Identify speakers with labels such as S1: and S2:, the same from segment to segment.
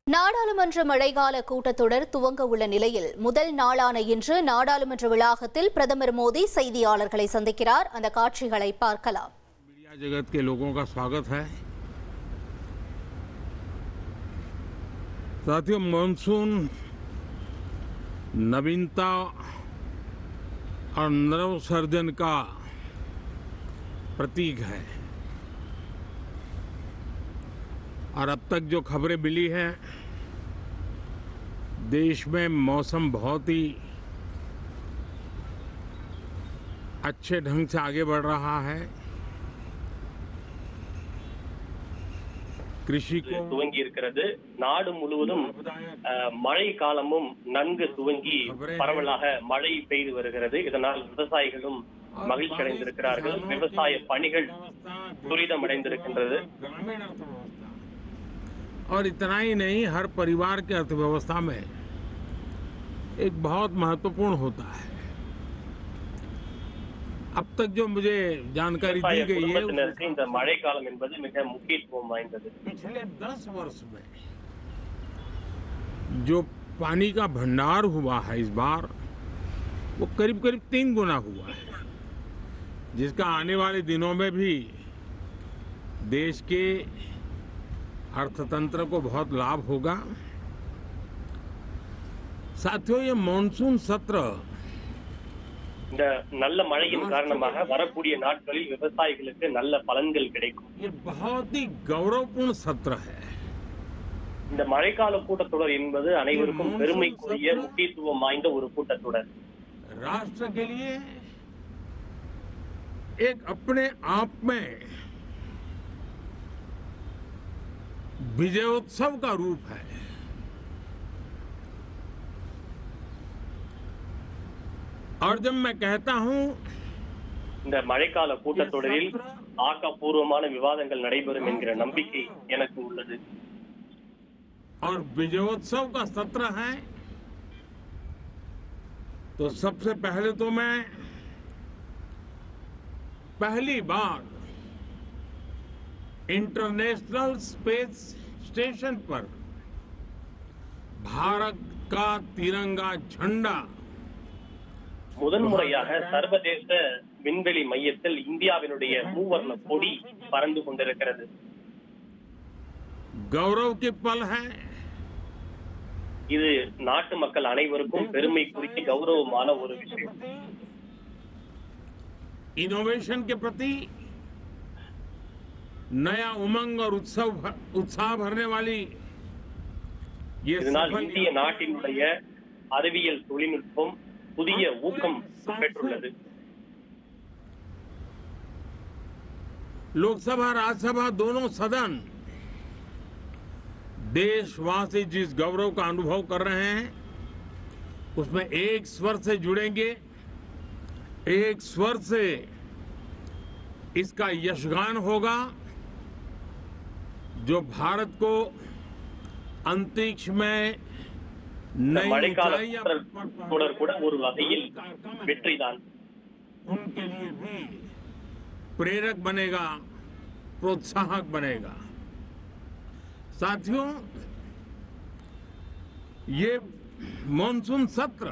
S1: நாடாளுமன்ற மழைக்கால கூட்டத்தொடர் துவங்க உள்ள நிலையில் முதல் நாளான இன்று நாடாளுமன்ற வளாகத்தில் பிரதமர் மோடி செய்தியாளர்களை சந்திக்கிறார். அந்த காட்சிகளை பார்க்கலாம்.
S2: मीडिया जगत के लोगों का स्वागत है। साथियों, मानसून नवीनता और नवसर्जन का प्रतीक है और अब तक जो खबरें मिली हैं, देश में मौसम बहुत ही अच्छे ढंग से आगे बढ़ रहा है। कृषि को
S3: துவங்கி இருக்கிறது. நாடு முழுவதும் மழை காலமும் நன்கு துவங்கி பரவலாக மழை பெய்து வருகிறது. இதனால் விவசாயிகளும் மகிழ்ச்சி அடைந்திருக்கிறார்கள். விவசாய பணிகள் துரிதமடைந்திருக்கின்றது.
S2: और इतना ही नहीं, हर परिवार की अर्थव्यवस्था में एक बहुत महत्वपूर्ण होता है। अब तक जो मुझे जानकारी दी गई है,
S3: இந்த மழை காலம் என்பது மிக முக்கியத்துவம் வாய்ந்தது.
S2: पिछले 10 वर्ष में जो पानी का भंडार हुआ है इस बार, वो करीब करीब 3 गुना हुआ है, जिसका आने वाले दिनों में भी देश के अर्थतंत्र को बहुत लाभ होगा। साथियों, ये मानसून सत्र
S3: இந்த நல்ல மழையின் காரணமாக வரக்கூடிய நாட்களில் விவசாயிகளுக்கு நல்ல பலன்கள் கிடைக்கும்.
S2: ये बहुत ही गौरवपूर्ण सत्र है।
S3: இந்த மழைக்கால கூட்டத்தொடர் என்பது அனைவருக்கும் பெருமைக்குரிய முக்கியத்துவம் வாய்ந்த ஒரு கூட்டத்தொடர்.
S2: राष्ट्र के लिए एक अपने आप में विजयोत्सव का रूप है। और जब मैं कहता हूं
S3: இந்த மழைக்கால கூட்டத்தொடரில் ஆக்கப்பூர்வமான விவாதங்கள் நடைபெறும் என்கிற நம்பிக்கை எனக்கு உள்ளது.
S2: और विजयोत्सव का सत्र है, तो सबसे पहले तो मैं पहली बार इंटरनेशनल स्पेस स्टेशन पर भारत का तिरंगा झंडा
S3: முதன்முறையாக சர்வதேச விண்வெளி மையத்தில் இந்தியாவினுடைய மூவர்ண கொடி பறந்து கொண்டிருக்கிறது.
S2: गौरव के पल है।
S3: இது நாட்டு மக்கள் அனைவருக்கும் பெருமைக்குரிய கௌரவமான ஒரு விஷயம்.
S2: इनोवेशन के प्रति नया उमंग और उत्साह भरने वाली ये
S3: இதனால் இந்திய நாட்டினுடைய அறிவியல் தொழில்நுட்பம் புதிய ஊக்கம் பெற்றுள்ளது.
S2: लोकसभा राज्यसभा दोनों सदन देशवासी जिस गौरव का अनुभव कर रहे हैं, उसमें एक स्वर से जुड़ेंगे, एक स्वर से इसका यशगान होगा, जो भारत को अंतरिक्ष में नई ऊंचाइयां
S3: தொடர் கூட ஒரு வகையில் வெற்றிதான்.
S2: उनके लिए भी प्रेरक बनेगा, प्रोत्साहक बनेगा। साथियों, ये मानसून सत्र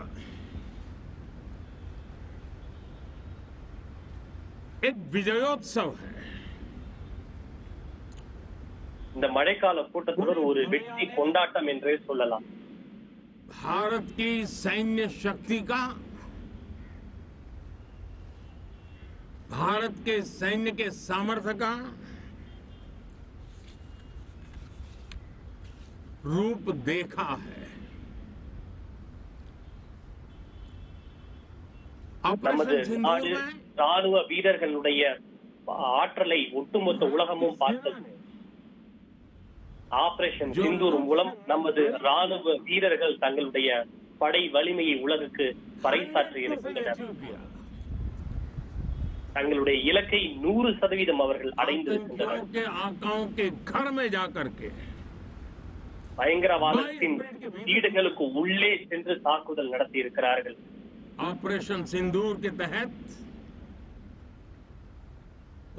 S2: एक विजयोत्सव है।
S3: இந்த மழைக்கால கூட்டத்தொடர் ஒரு வெற்றி கொண்டாட்டம் என்றே சொல்லலாம்.
S2: भारत की सैन्य शक्ति का, भारत के सैन्य के सामर्थ्य का रूप देखा है।
S3: நமது நாடு ராணுவ வீரர்களுடைய ஆற்றலை ஒட்டுமொத்த உலகமும் பார்த்தது. ஆபரேஷன் சிந்தூர் மூலம் நமது ராணுவ வீரர்கள் தங்களுடைய படை வலிமையை உலகுக்கு பறைசாற்றி இருக்கின்றனர். தங்களுடைய இலக்கை 100% அவர்கள் அடைந்திருக்கின்றனர். பயங்கரவாதத்தின் வீடுகளுக்கு உள்ளே சென்று தாக்குதல் நடத்தி இருக்கிறார்கள்.
S2: ऑपरेशन सिंदूर के तहत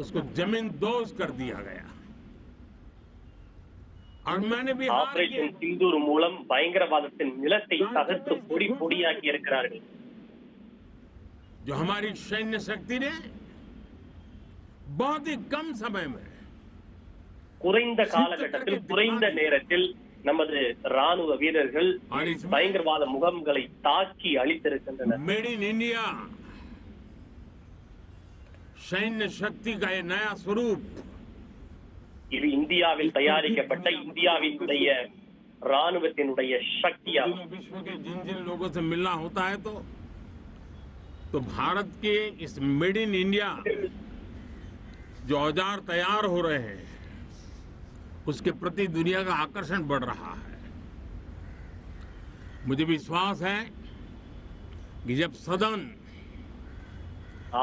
S2: उसको जमीन दोज कर दिया गया। और मैंने भी हार
S3: ஆபரேஷன் சிந்தூர் மூலம் பயங்கரவாதத்தின் நிலத்தை தகர்த்து பொடி பொடியாக்கி இருக்கிறார்கள்.
S2: जो हमारी सैन्य शक्ति ने बहुत ही कम समय में
S3: குறைந்த காலகட்டத்தில் குறைந்த நேரத்தில் நமது ராணுவ வீரர்கள் பயங்கரவாத முகாம்களை தாக்கி அழித்திருக்கின்றனர்.
S2: मेड इन इंडिया सैन्य शक्ति का ये नया स्वरूप
S3: இது இந்தியாவில் தயாரிக்கப்பட்ட இந்தியாவினுடைய ராணுவத்தினுடைய சக்தியாகும்.
S2: विश्व के जिन जिन लोगों से मिलना होता है तो भारत के इस मेड इन इंडिया जो औजार तैयार हो रहे हैं उसके प्रति दुनिया का आकर्षण बढ़ रहा है. मुझे विश्वास है कि जब सदन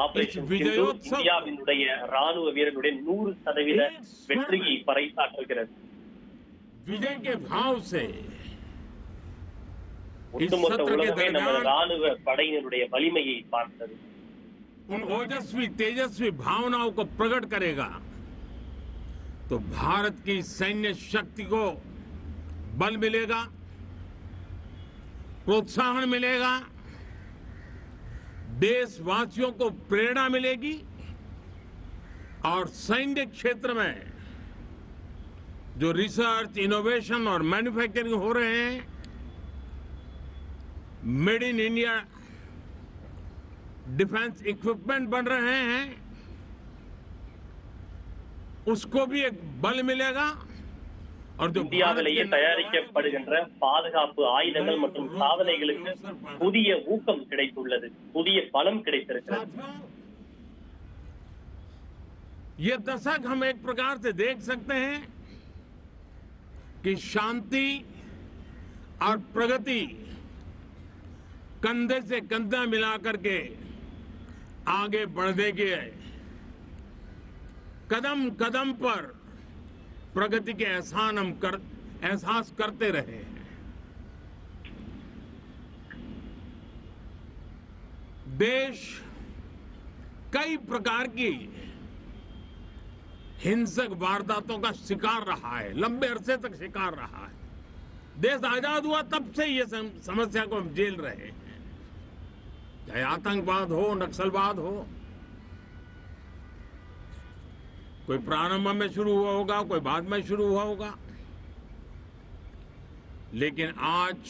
S3: ஆபரேஷன் சிந்தூர் இந்தியாவினுடைய ராணுவ வீரர்களுடைய 100% வெற்றியை பறைசாற்றுகிறது.
S2: विजय के भाव से
S3: ஒட்டுமொத்த உலகமே நமது ராணுவ படையினருடைய வலிமையை பார்த்தது.
S2: उन ओजस्वी तेजस्वी भावनाओं को प्रकट करेगा तो भारत की सैन्य शक्ति को बल मिलेगा, प्रोत्साहन मिलेगा, देशवासियों को प्रेरणा मिलेगी और सैन्य क्षेत्र में जो रिसर्च, इनोवेशन और मैन्युफैक्चरिंग हो रहे हैं, made in India defence equipment बन रहे हैं, उसको भी एक बल मिलेगा और जो
S3: இந்தியாவிலேயே தயாரிக்கப்படுகின்ற பாதுகாப்பு ஆயுதங்கள் மற்றும் சாதனைகளுக்கு புதிய ஊக்கம் கிடைத்துள்ளது, புதிய பலம் கிடைத்திருக்கிறது.
S2: ये दशक हम एक प्रकार से देख सकते हैं कि शांति और प्रगति कंधे से कंधा मिलाकर के आगे बढ़ने के कदम कदम पर प्रगति के एहसास करते रहे हैं. देश कई प्रकार की हिंसक वारदातों का शिकार रहा है, लंबे अरसे तक शिकार रहा है. देश आजाद हुआ तब से ये समस्या को हम झेल रहे हैं, चाहे आतंकवाद हो, नक्सलवाद हो. कोई प्रारंभ में शुरू हुआ होगा, कोई बाद में शुरू हुआ होगा, लेकिन आज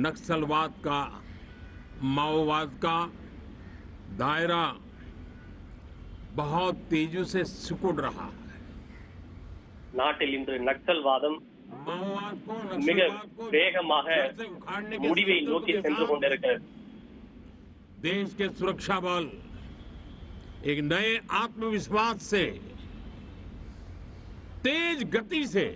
S2: नक्सलवाद का, माओवाद का दायरा बहुत तेजी से सिकुड़ रहा है.
S3: நாட்டில் இன்று நக்சல்வாதம் மிக வேகமாக முடிவை நோக்கி சென்று கொண்டிருக்கிறது.
S2: देश के सुरक्षा बल एक नए आत्मविश्वास से, तेज गति से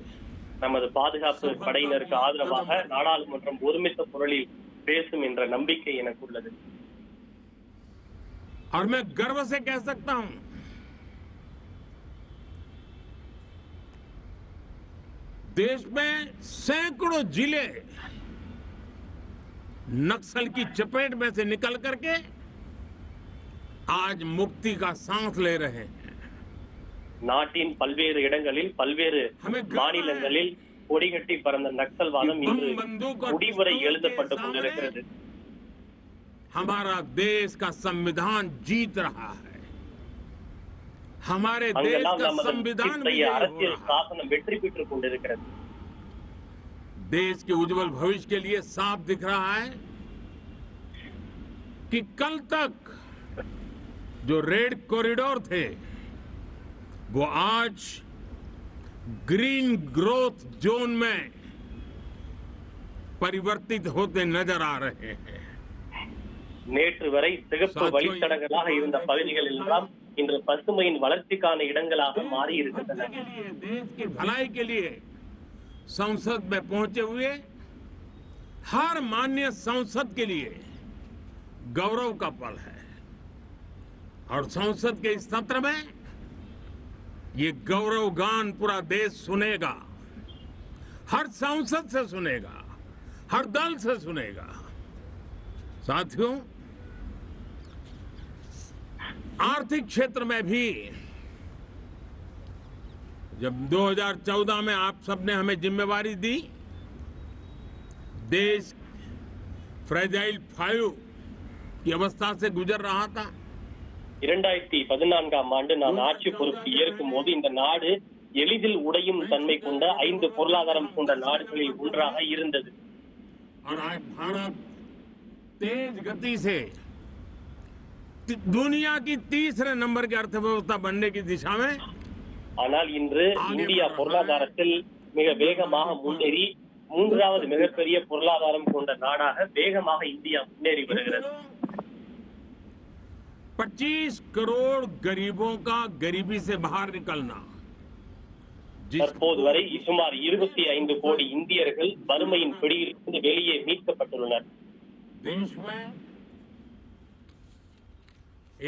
S3: நமது பாதுகாப்பு படையினருக்கு ஆதரவாக நாடாளுமன்றம் ஒருமித்த குரலில் பேசும் என்ற நம்பிக்கை எனக்கு உள்ளது.
S2: और मैं गर्व से कह सकता हूं देश में सैकड़ों जिले नक्सल की चपेट में से निकल करके आज मुक्ति का सांस ले रहे हैं.
S3: நாட்டின் பல்வேறு இடங்களில் பல்வேறு மாநிலங்களில் கொடிகட்டி பறந்த நக்சல்வாதம் இன்று முடிவுரை எழுதப்பட்டுக் கொண்டிருக்கிறது.
S2: हमारा देश का संविधान जीत रहा है, हमारे देश का संविधान
S3: அரசியல் சாசனம் வெற்றி பெற்றுக் கொண்டிருக்கிறது.
S2: देश के उज्जवल भविष्य के लिए साफ दिख रहा है कि कल तक जो रेड कॉरिडोर थे वो आज ग्रीन ग्रोथ जोन में परिवर्तित होते नजर आ रहे हैं.
S3: நேற்று வரை சிகப்பு வழித்தடங்களாக இருந்த பகுதிகள் எல்லாம் இன்று பசுமையின் வளர்ச்சிக்கான இடங்களாக மாறி இருக்கின்றன.
S2: देश की भलाई के लिए संसद में पहुंचे हुए हर माननीय संसद के लिए गौरव का पल है और संसद के इस सत्र में ये गौरव गान पूरा देश सुनेगा, हर सांसद से सुनेगा, हर दल से सुनेगा. साथियों, आर्थिक क्षेत्र में भी जब 2014 में आप सबने हमें जिम्मेवारी दी, देश फ्रेजाइल 5 की अवस्था से गुजर रहा था।
S3: 2014ஆம் ஆண்டு நான் ஆட்சி பொறுப்பு ஏற்கும் போது இந்த நாடு எளிதில் உடையும் தன்மை கொண்ட 5 பொருளாதாரம் கொண்ட நாடுகளில் ஒன்றாக இருந்தது.
S2: और आज भारत तेज गति से दुनिया की तीसरे नंबर की अर्थव्यवस्था बनने की दिशा में,
S3: ஆனால் இன்று இந்தியா பொருளாதாரத்தில் மிக வேகமாக முன்னேறி 3வது மிகப்பெரிய பொருளாதாரம் கொண்ட நாடாக வேகமாக இந்தியா முன்னேறி வருகிறது.
S2: 25 करोड़ गरीबों का गरीबी से बाहर निकलना,
S3: தற்போது வரை சுமார் 25 கோடி இந்தியர்கள் வறுமையின் பிடியிலிருந்து வெளியே மீட்கப்பட்டுள்ளனர்.
S2: देश में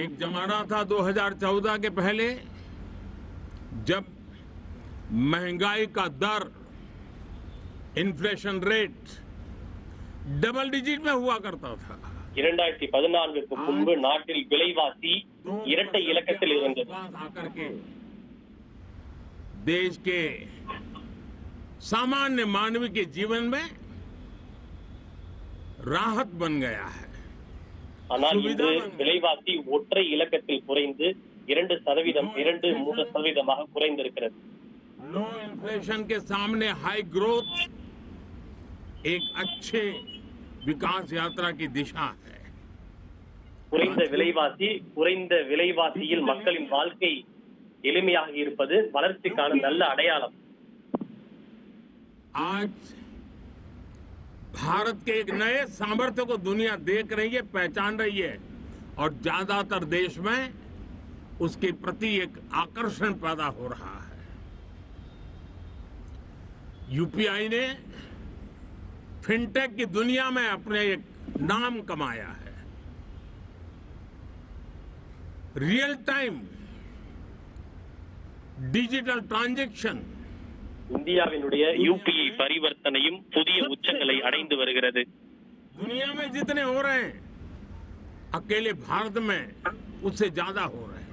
S2: एक जमाना था 2014 के पहले, जब महंगाई का दर, इन्फ्लेशन रेट डबल डिजिट में हुआ करता था.
S3: 2014க்கு முன்பு நாட்டில் விலைவாசி இரட்டை இலக்கத்தில் இருந்தது.
S2: आकर के देश के सामान्य मानव के जीवन में राहत बन गया है.
S3: ஆனால் இன்று விலைவாசி ஒற்றை இலக்கத்தில் குறைந்து 2%, 2-3% குறைந்திருக்கிறது.
S2: लो इन्फ्लेशन के सामने हाई ग्रोथ एक अच्छे विकास यात्रा की दिशा है.
S3: குறைந்த விலைவாசியில் மக்களின் வாழ்க்கை எளிமையாக இருப்பது வளர்ச்சிக்கான நல்ல அடையாளம்.
S2: आज भारत के एक नए सामर्थ्य को दुनिया देख रही है, पहचान रही है, और ज्यादातर देश में उसके प्रति एक आकर्षण पैदा हो रहा है. यूपीआई ने फिनटेक की दुनिया में अपने एक नाम कमाया है. रियल टाइम डिजिटल ट्रांजैक्शन,
S3: இந்தியாவினுடைய यूपीआई பரிவர்த்தனையும் புதிய உச்சங்களை அடைந்து வருகிறது.
S2: दुनिया में जितने हो रहे हैं, अकेले भारत में उससे ज्यादा हो रहे हैं.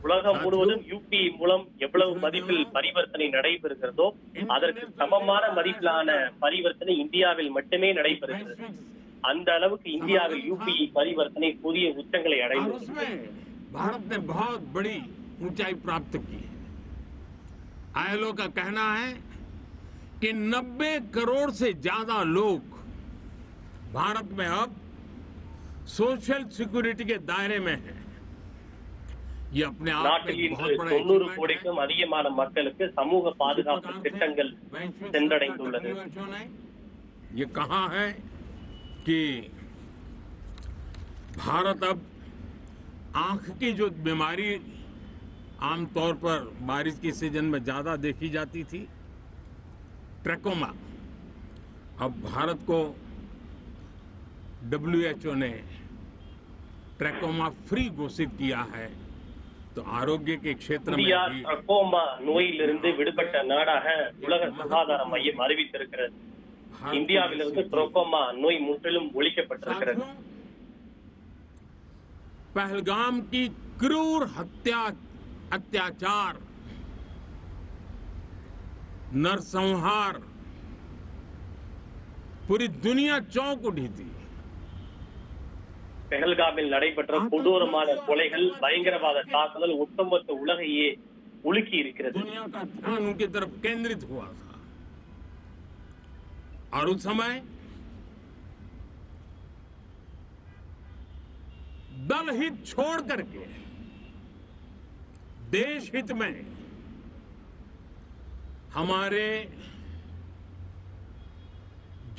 S3: உலகம் முழுவதும் யூபிஐ மூலம் எவ்வளவு மதிப்பில் பரிவர்த்தனை நடைபெறுகிறதோ அதற்கு சமமான மதிப்பிலான பரிவர்த்தனை இந்தியாவில் மட்டுமே நடைபெறுகிறது. அந்த அளவுக்கு இந்தியாவில் யூபிஐ பரிவர்த்தனை புதிய உச்சங்களை அடைந்துள்ளது.
S2: भारत ने बहुत बड़ी ऊंचाई प्राप्त की है. आईएलओ का कहना है कि 90 करोड़ से ज्यादा लोग भारत में अब सोशल सिक्योरिटी के दायरे में हैं. ये अपने आप में
S3: நாட்டில்
S2: एक
S3: இன்று
S2: बहुत बड़ा
S3: 90
S2: achievement
S3: கோடிக்கும் அதிகமான மக்களுக்கு சமூக பாதுகாப்பு திட்டங்கள் சென்றடைந்துள்ளது.
S2: है. ये कहा है कि भारत अब आंख की जो बीमारी आमतौर पर बारिश के सीजन में ज्यादा देखी जाती थी, ट्रैकोमा, अब भारत को WHO ने ट्रैकोमा फ्री घोषित किया है. तो आरोग्य के क्षेत्र में
S3: இந்தியா
S2: भी
S3: ட்ரக்கோமா நோயிலிருந்து விடுபட்ட நாடாக உலக சுகாதார மையம் அறிவித்திருக்கிறது. இந்தியாவிலிருந்து ட்ரக்கோமா நோய் முற்றிலும் ஒழிக்கப்பட்டிருக்கிறது.
S2: पहलगाम की क्रूर अत्याचार, नरसंहार पूरी दुनिया चौंक उठी थी.
S3: பெஹல்காமில் நடைபெற்ற கொடூரமான கொலைகள், பயங்கரவாத தாக்குதல் ஒட்டுமொத்த உலகையே உலுக்கி இருக்கிறது.
S2: दुनिया का ध्यान उनकी तरफ केंद्रित हुआ था. और उस समय दल हित छोड़ करके देश हित में हमारे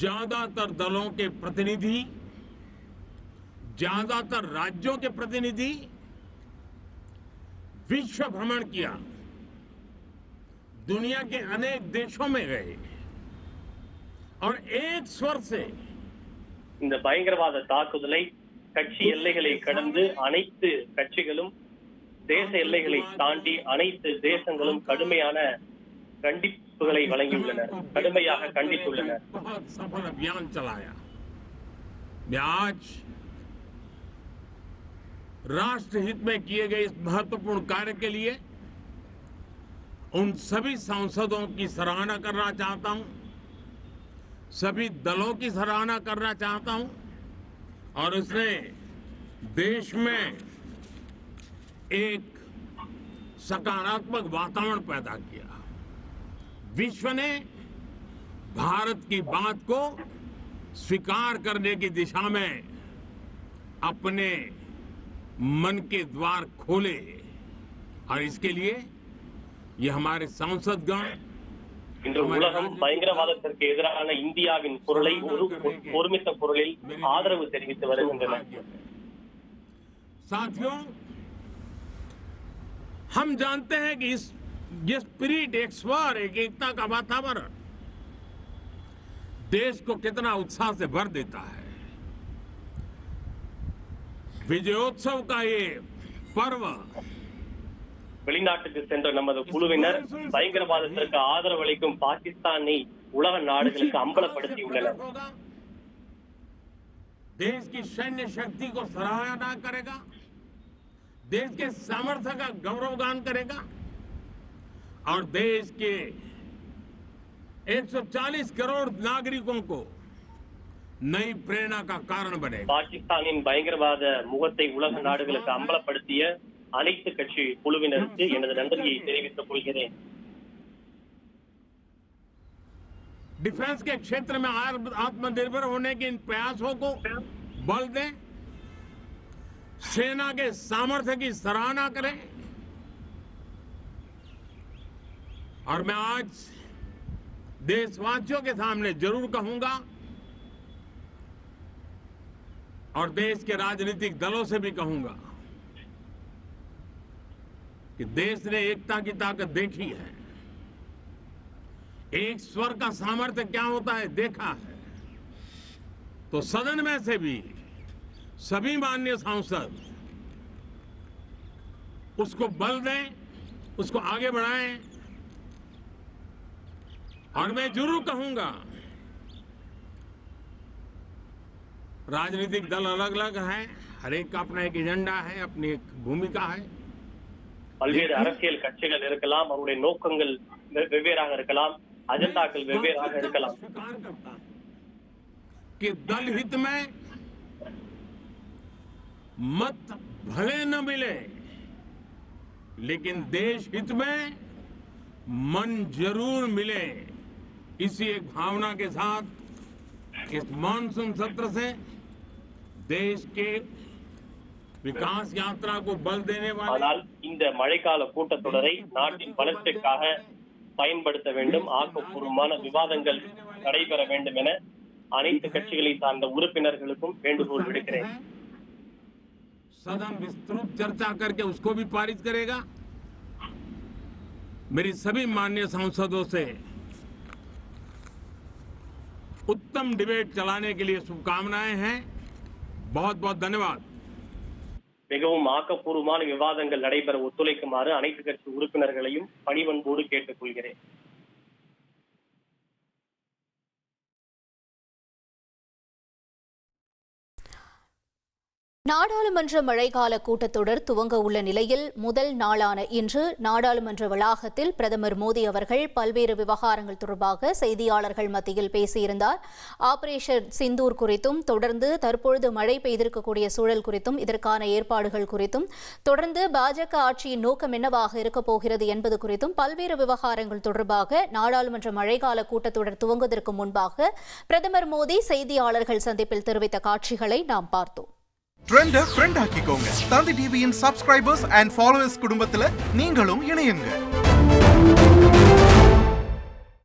S2: ज्यादातर दलों के प्रतिनिधि, ज्यादातर राज्यों के प्रतिनिधि विश्व भ्रमण किया, दुनिया के अनेक देशों में गए और एक स्वर से
S3: இந்த பயங்கரவாத தாக்குதலை கட்சி எல்லைகளை கடந்து அனைத்து கட்சிகளும், தேச எல்லைகளை தாண்டி அனைத்து தேசங்களும் கடுமையான கண்டிப்புகளை வழங்கியுள்ளனர், கடுமையாக கண்டித்துள்ளனர்.
S2: बहुत सफल अभियान चलाया. मैं आज राष्ट्र हित में किए गए इस महत्वपूर्ण कार्य के लिए उन सभी सांसदों की सराहना करना चाहता हूं, सभी दलों की सराहना करना चाहता हूं और उसने देश में एक सकारात्मक वातावरण पैदा किया। विश्व ने भारत की बात को स्वीकार करने की दिशा में अपने मन के द्वार खोले और इसके लिए ये हमारे सांसदगण
S3: இன்று உலகம் பயங்கரவாதத்திற்கு எதிரான இந்தியாவின் குரலை ஒருமித்த குரலில் ஆதரவு தெரிவித்து வருகின்றனர்.
S2: साथियों, हम जानते हैं कि ये स्पिरिट, एक स्वर, एक एकता का वातावरण देश को कितना उत्साह से भर देता है। विजयोत्सव का ये पर्व
S3: வெளிநாட்டுக்கு சென்ற நமது குழுவினர் பயங்கரவாதத்திற்கு ஆதரவளிக்கும் பாகிஸ்தானை உலக நாடுகளுக்கு அம்பலப்படுத்தியுள்ளனர்.
S2: देश की सैन्य शक्ति को सराहना करेगा, देश के सामर्थ्य का गौरवगान करेगा और देश के 140 करोड़ नागरिकों को नई प्रेरणा का कारण बनेगा.
S3: பாகிஸ்தானின் பயங்கரவாத முகத்தை உலக நாடுகளுக்கு அம்பலப்படுத்திய அனைத்து கட்சி குழுவினருக்கு எனது நன்றியை தெரிவித்துக் கொள்கிறேன்.
S2: डिफेंस के क्षेत्र में आत्मनिर्भर होने के इन प्रयासों को बल दें, सेना के सामर्थ्य की सराहना करें और मैं आज देशवासियों के सामने जरूर कहूंगा और देश के राजनीतिक दलों से भी कहूंगा कि देश ने एकता की ताकत देखी है, एक स्वर का सामर्थ्य क्या होता है देखा है। तो सदन में से भी सभी माननीय सांसद उसको बल दें, उसको आगे बढ़ाएं और मैं जरूर कहूंगा राजनीतिक दल अलग अलग हैं, हर एक का अपना एक एजेंडा है, अपनी एक भूमिका है.
S3: பல்வேறு அரசியல் கட்சிகள் இருக்கலாம், அவருடைய நோக்கங்கள் வெவ்வேறாக இருக்கலாம், அஜெண்டாக்கள் வெவ்வேறாக இருக்கலாம்.
S2: कि दल हित में मत भले न मिले लेकिन देश हित में मन जरूर मिले, इसी एक भावना के साथ इस मानसून सत्र से देश के विकास यात्रा को बल देने वाले
S3: ஆனால் இந்த மழைக்கால கூட்டத்தொடரை நாட்டின் வளர்ச்சிக்காக பயன்படுத்த வேண்டும், ஆக்கப்பூர்வமான விவாதங்கள் நடைபெற வேண்டும் என அனைத்து கட்சிகளை சார்ந்த உறுப்பினர்களுக்கும் வேண்டுகோள் விடுக்கிறேன்.
S2: सदन विस्तृत चर्चा करके उसको भी पारित करेगा. मेरी सभी माननीय सांसदों से उत्तम डिबेट चलाने के लिए शुभकामनाएं हैं. बहुत बहुत धन्यवाद.
S3: மிகவும் ஆக்கப்பூர்வமான விவாதங்கள் நடைபெற ஒத்துழைக்குமாறு அனைத்து கட்சி உறுப்பினர்களையும் பணிவன்போடு கேட்டுக் கொள்கிறேன்.
S1: நாடாளுமன்ற மழைக்கால கூட்டத்தொடர் துவங்க உள்ள நிலையில் முதல் நாளான இன்று நாடாளுமன்ற வளாகத்தில் பிரதமர் மோடி அவர்கள் பல்வேறு விவகாரங்கள் தொடர்பாக செய்தியாளர்கள் மத்தியில் பேசியிருந்தார். ஆபரேஷன் சிந்தூர் குறித்தும் தொடர்ந்து தற்பொழுது மழை பெய்திருக்கக்கூடிய சூழல் குறித்தும் இதற்கான ஏற்பாடுகள் குறித்தும் தொடர்ந்து பாஜக ஆட்சியின் நோக்கம் என்னவாக இருக்கப் போகிறது என்பது குறித்தும் பல்வேறு விவகாரங்கள் தொடர்பாக நாடாளுமன்ற மழைக்கால கூட்டத்தொடர் துவங்குவதற்கு முன்பாக பிரதமர் மோடி செய்தியாளர்கள் சந்திப்பில் தெரிவித்த காட்சிகளை நாம் பார்த்தோம்.
S4: ட்ரெண்ட ஃப்ரெண்ட் ஆக்கிக்கோங்க. தந்தி டிவியின் சப்ஸ்கிரைபர்ஸ் அண்ட் ஃபாலோவர்ஸ் குடும்பத்துல நீங்களும் இணையுங்க.